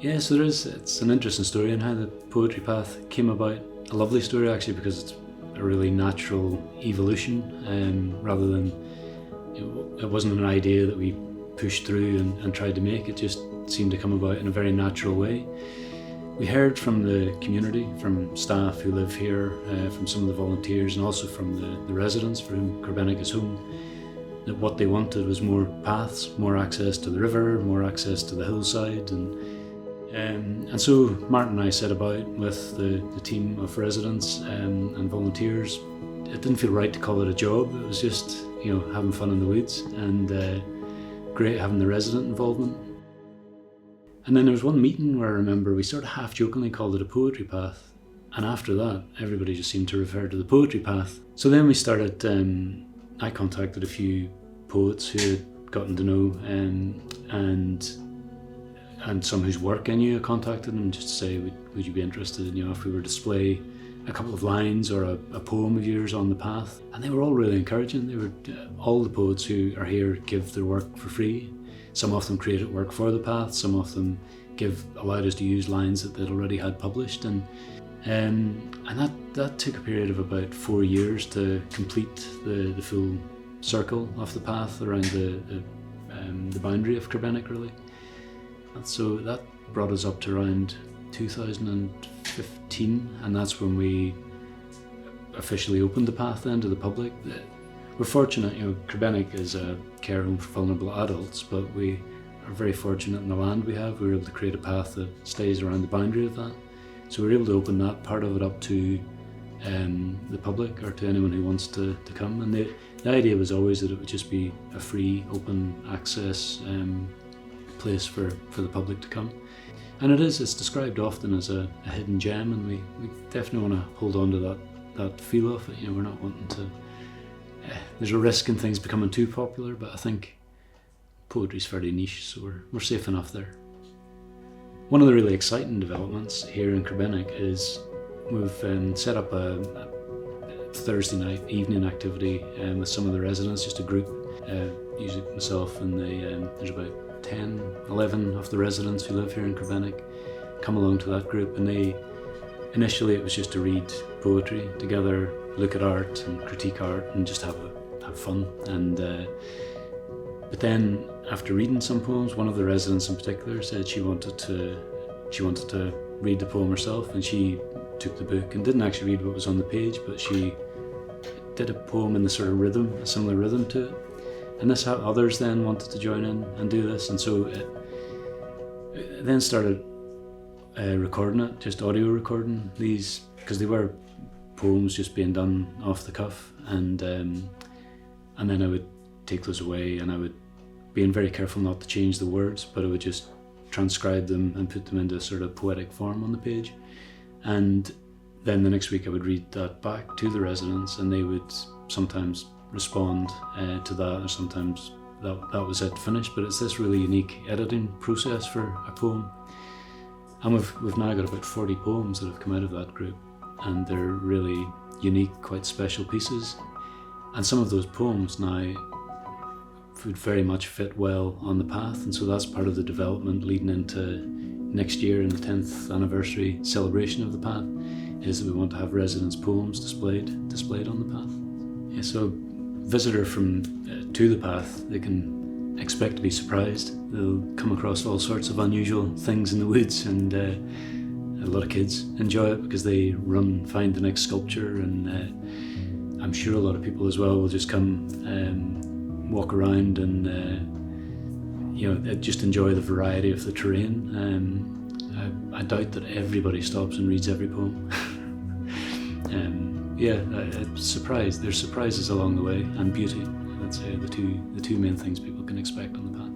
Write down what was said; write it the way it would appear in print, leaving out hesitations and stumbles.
Yeah, so it's an interesting story in how the Poetry Path came about. A lovely story actually, because it's a really natural evolution, rather than, it wasn't an idea that we pushed through and tried to make. It just seemed to come about in a very natural way. We heard from the community, from staff who live here, from some of the volunteers, and also from the residents for whom Corbenic is home, that what they wanted was more paths, more access to the river, more access to the hillside, and so Martin and I set about with the team of residents and volunteers. It didn't feel right to call it a job. It was just, having fun in the woods, and great having the resident involvement. And then there was one meeting where I remember we sort of half-jokingly called it a poetry path, and after that everybody just seemed to refer to the poetry path. So then we started, I contacted a few poets who had gotten to know, and some whose work I knew. I contacted them just to say, would you be interested in, if we were to display a couple of lines or a poem of yours on the path? And they were all really encouraging. They were all the poets who are here give their work for free. Some of them created work for the path, some of them allowed us to use lines that they'd already had published, and that took a period of about 4 years to complete the full circle of the path around the boundary of Corbenic, really. And so that brought us up to around 2015, and that's when we officially opened the path then to the public. We're fortunate, Corbenic is a care home for vulnerable adults, but we are very fortunate in the land we have. We were able to create a path that stays around the boundary of that. So we were able to open that part of it up to the public, or to anyone who wants to come. And the idea was always that it would just be a free, open access place for the public to come. And it's described often as a hidden gem, and we definitely want to hold on to that feel of it. We're not wanting to, there's a risk in things becoming too popular, but I think poetry's fairly niche, so we're safe enough there. One of the really exciting developments here in Corbenic is we've set up a Thursday night evening activity with some of the residents, just a group, usually myself and there's about 10, 11 of the residents who live here in Corbenic come along to that group, and initially it was just to read poetry together, look at art and critique art and just have fun. And but then after reading some poems, one of the residents in particular said she wanted to read the poem herself, and she took the book and didn't actually read what was on the page, but she did a poem in the sort of rhythm, a similar rhythm to it. And this how others then wanted to join in and do this, and so it then started recording it, just audio recording these, because they were poems just being done off the cuff, and then I would take those away, and I would, being very careful not to change the words, but I would just transcribe them and put them into a sort of poetic form on the page. And then the next week I would read that back to the residents, and they would sometimes respond to that, or sometimes that was it, finished. But it's this really unique editing process for a poem, and we've now got about 40 poems that have come out of that group, and they're really unique, quite special pieces. And some of those poems now would very much fit well on the path, and so that's part of the development leading into next year, in the 10th anniversary celebration of the path, is that we want to have residents' poems displayed on the path. Yeah, so visitor to the path, they can expect to be surprised. They'll come across all sorts of unusual things in the woods, and a lot of kids enjoy it because they run, find the next sculpture, and I'm sure a lot of people as well will just come walk around and just enjoy the variety of the terrain. I doubt that everybody stops and reads every poem. There's surprises along the way, and beauty. I'd say the two main things people can expect on the path.